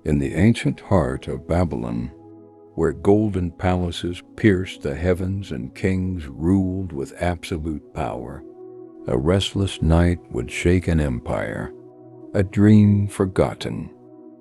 In the ancient heart of Babylon, where golden palaces pierced the heavens and kings ruled with absolute power, a restless night would shake an empire, a dream forgotten,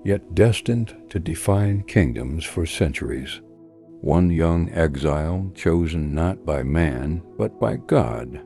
yet destined to define kingdoms for centuries. One young exile, chosen not by man, but by God,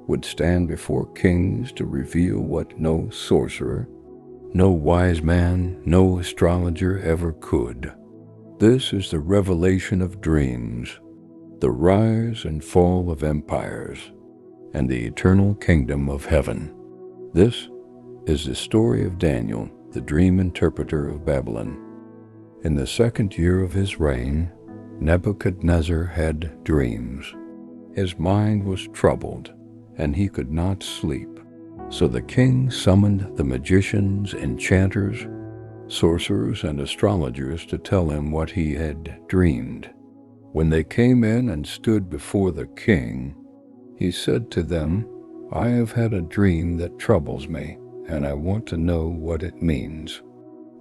would stand before kings to reveal what no sorcerer, no wise man, no astrologer ever could. This is the revelation of dreams, the rise and fall of empires, and the eternal kingdom of heaven. This is the story of Daniel, the dream interpreter of Babylon. In the 2nd year of his reign, Nebuchadnezzar had dreams. His mind was troubled, and he could not sleep. So the king summoned the magicians, enchanters, sorcerers, and astrologers to tell him what he had dreamed. When they came in and stood before the king, he said to them, "I have had a dream that troubles me, and I want to know what it means."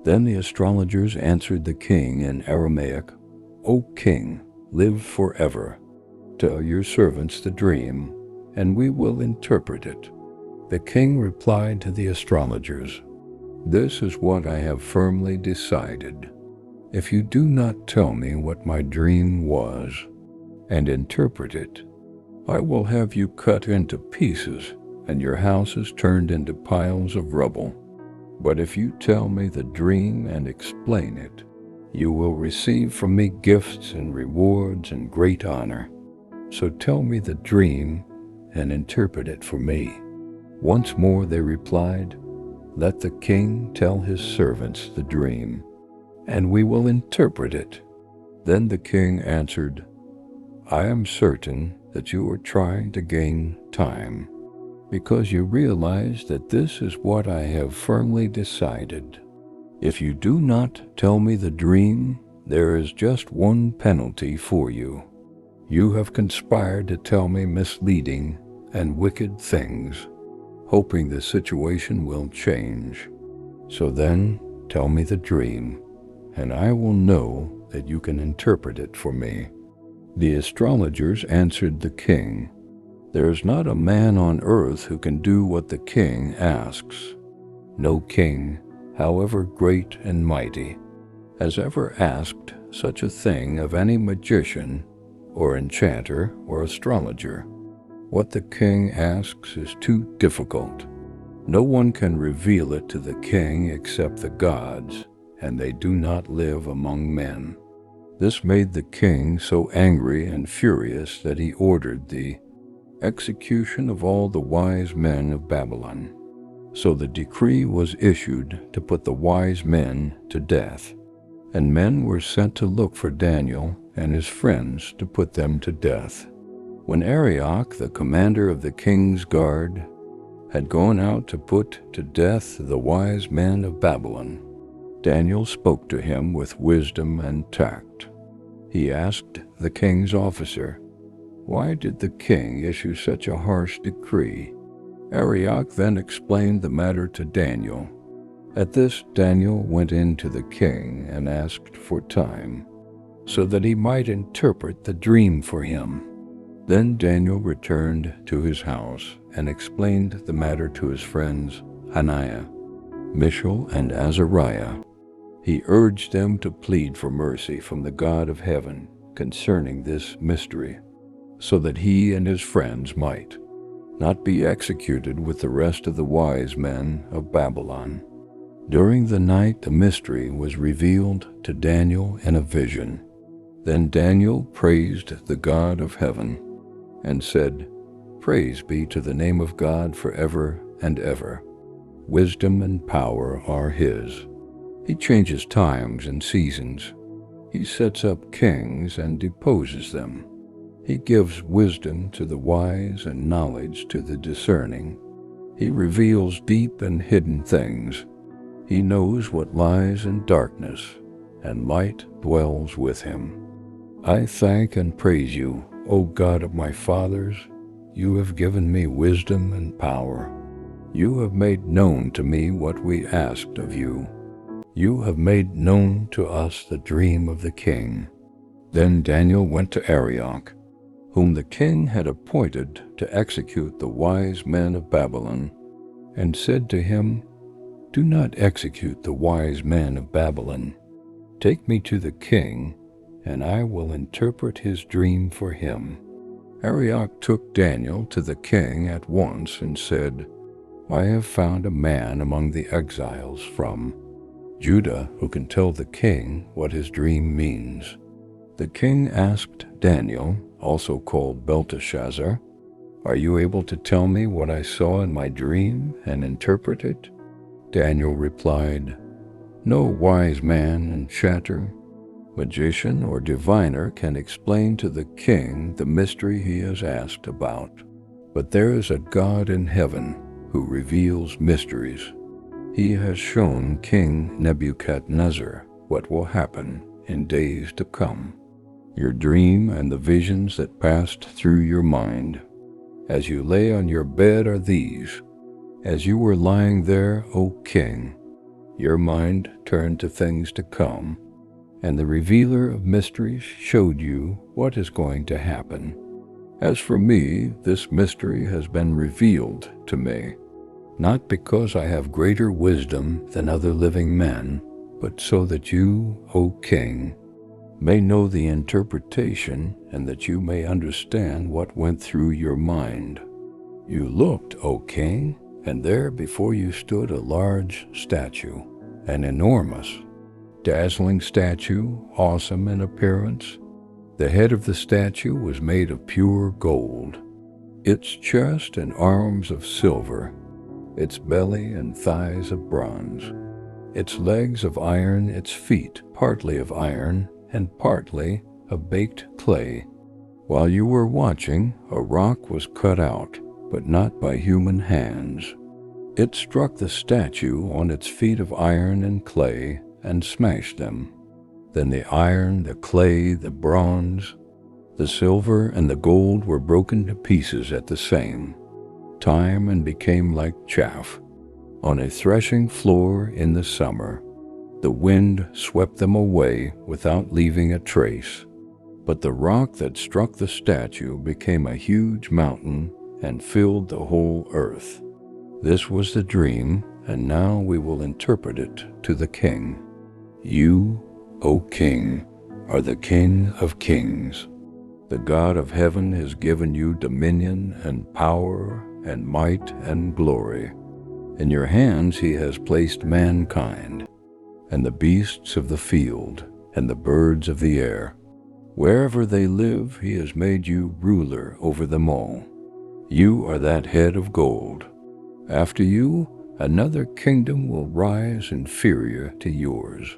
Then the astrologers answered the king in Aramaic, "O king, live forever. Tell your servants the dream, and we will interpret it." The king replied to the astrologers, "This is what I have firmly decided. If you do not tell me what my dream was and interpret it, I will have you cut into pieces and your houses turned into piles of rubble. But if you tell me the dream and explain it, you will receive from me gifts and rewards and great honor. So tell me the dream and interpret it for me." Once more they replied, "Let the king tell his servants the dream, and we will interpret it." Then the king answered, "I am certain that you are trying to gain time, because you realize that this is what I have firmly decided. If you do not tell me the dream, there is just one penalty for you. You have conspired to tell me misleading and wicked things, hoping the situation will change. So then, tell me the dream, and I will know that you can interpret it for me." The astrologers answered the king, "There is not a man on earth who can do what the king asks. No king, however great and mighty, has ever asked such a thing of any magician or enchanter or astrologer. What the king asks is too difficult. No one can reveal it to the king except the gods, and they do not live among men." This made the king so angry and furious that he ordered the execution of all the wise men of Babylon. So the decree was issued to put the wise men to death, and men were sent to look for Daniel and his friends to put them to death. When Arioch, the commander of the king's guard, had gone out to put to death the wise men of Babylon, Daniel spoke to him with wisdom and tact. He asked the king's officer, "Why did the king issue such a harsh decree?" Arioch then explained the matter to Daniel. At this, Daniel went in to the king and asked for time, so that he might interpret the dream for him. Then Daniel returned to his house and explained the matter to his friends Hananiah, Mishael, and Azariah. He urged them to plead for mercy from the God of heaven concerning this mystery, so that he and his friends might not be executed with the rest of the wise men of Babylon. During the night the mystery was revealed to Daniel in a vision. Then Daniel praised the God of heaven and said, "Praise be to the name of God forever and ever. Wisdom and power are his. He changes times and seasons. He sets up kings and deposes them. He gives wisdom to the wise and knowledge to the discerning. He reveals deep and hidden things. He knows what lies in darkness, and light dwells with him. I thank and praise you, O God of my fathers. You have given me wisdom and power. You have made known to me what we asked of you. You have made known to us the dream of the king." Then Daniel went to Arioch, whom the king had appointed to execute the wise men of Babylon, and said to him, "Do not execute the wise men of Babylon. Take me to the king, and I will interpret his dream for him." Arioch took Daniel to the king at once and said, "I have found a man among the exiles from Judah who can tell the king what his dream means." The king asked Daniel, also called Belteshazzar, "Are you able to tell me what I saw in my dream and interpret it?" Daniel replied, "No wise man, enchanter, magician, or diviner can explain to the king the mystery he has asked about. But there is a God in heaven who reveals mysteries. He has shown King Nebuchadnezzar what will happen in days to come. Your dream and the visions that passed through your mind as you lay on your bed are these. As you were lying there, O king, your mind turned to things to come, and the revealer of mysteries showed you what is going to happen. As for me, this mystery has been revealed to me, not because I have greater wisdom than other living men, but so that you, O king, may know the interpretation and that you may understand what went through your mind. You looked, O king, and there before you stood a large statue, an enormous, dazzling statue, awesome in appearance. The head of the statue was made of pure gold, its chest and arms of silver, its belly and thighs of bronze, its legs of iron, its feet partly of iron and partly of baked clay. While you were watching, a rock was cut out, but not by human hands. It struck the statue on its feet of iron and clay and smashed them. Then the iron, the clay, the bronze, the silver, and the gold were broken to pieces at the same time and became like chaff on a threshing floor in the summer. The wind swept them away without leaving a trace. But the rock that struck the statue became a huge mountain and filled the whole earth. This was the dream, and now we will interpret it to the king. You, O king, are the King of kings. The God of heaven has given you dominion and power and might and glory. In your hands he has placed mankind, and the beasts of the field, and the birds of the air. Wherever they live, he has made you ruler over them all. You are that head of gold. After you, another kingdom will rise inferior to yours.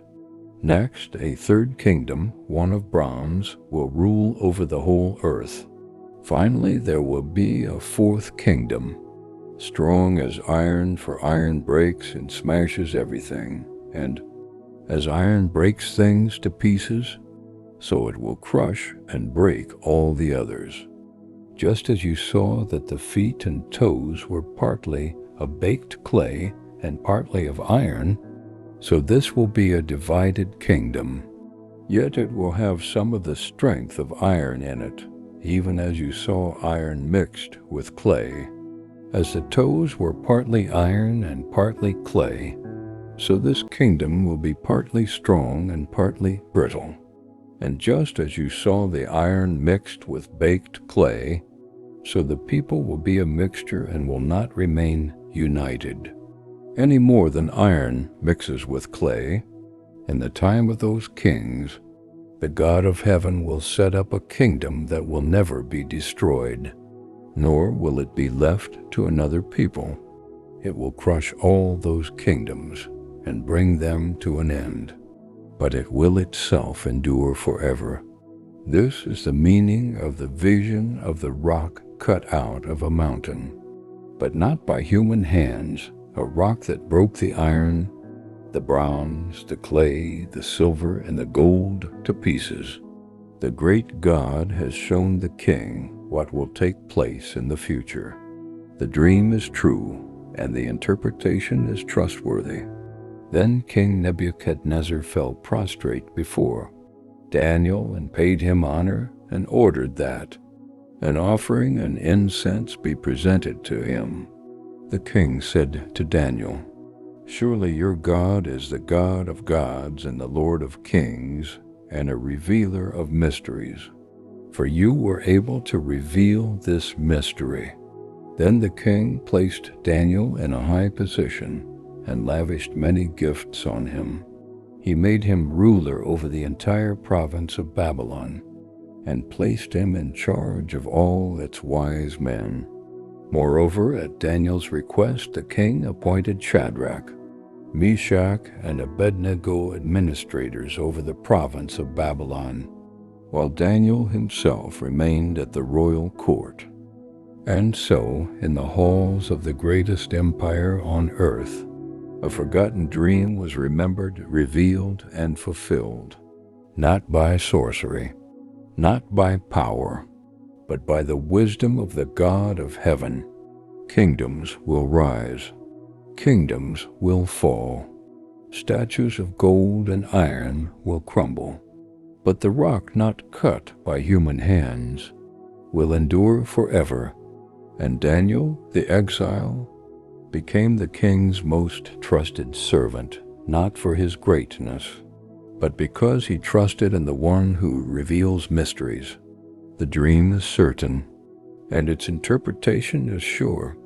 Next, a third kingdom, one of bronze, will rule over the whole earth. Finally, there will be a fourth kingdom, strong as iron, for iron breaks and smashes everything, and as iron breaks things to pieces, so it will crush and break all the others. Just as you saw that the feet and toes were partly of baked clay and partly of iron, so this will be a divided kingdom. Yet it will have some of the strength of iron in it, even as you saw iron mixed with clay. As the toes were partly iron and partly clay, so this kingdom will be partly strong and partly brittle. And just as you saw the iron mixed with baked clay, so the people will be a mixture and will not remain united, any more than iron mixes with clay. In the time of those kings, the God of heaven will set up a kingdom that will never be destroyed, nor will it be left to another people. It will crush all those kingdoms and bring them to an end, but it will itself endure forever. This is the meaning of the vision of the rock cut out of a mountain, but not by human hands, a rock that broke the iron, the bronze, the clay, the silver, and the gold to pieces. The great God has shown the king what will take place in the future. The dream is true, and the interpretation is trustworthy. Then King Nebuchadnezzar fell prostrate before Daniel and paid him honor and ordered that an offering and incense be presented to him. The king said to Daniel, "Surely your God is the God of gods and the Lord of kings and a revealer of mysteries, for you were able to reveal this mystery." Then the king placed Daniel in a high position and lavished many gifts on him. He made him ruler over the entire province of Babylon and placed him in charge of all its wise men. Moreover, at Daniel's request, the king appointed Shadrach, Meshach, and Abednego administrators over the province of Babylon, while Daniel himself remained at the royal court. And so, in the halls of the greatest empire on earth, a forgotten dream was remembered, revealed, and fulfilled, not by sorcery, not by power, but by the wisdom of the God of heaven. Kingdoms will rise, kingdoms will fall, statues of gold and iron will crumble, but the rock not cut by human hands will endure forever. And Daniel, the exile, became the king's most trusted servant, not for his greatness, but because he trusted in the one who reveals mysteries. The dream is certain, and its interpretation is sure.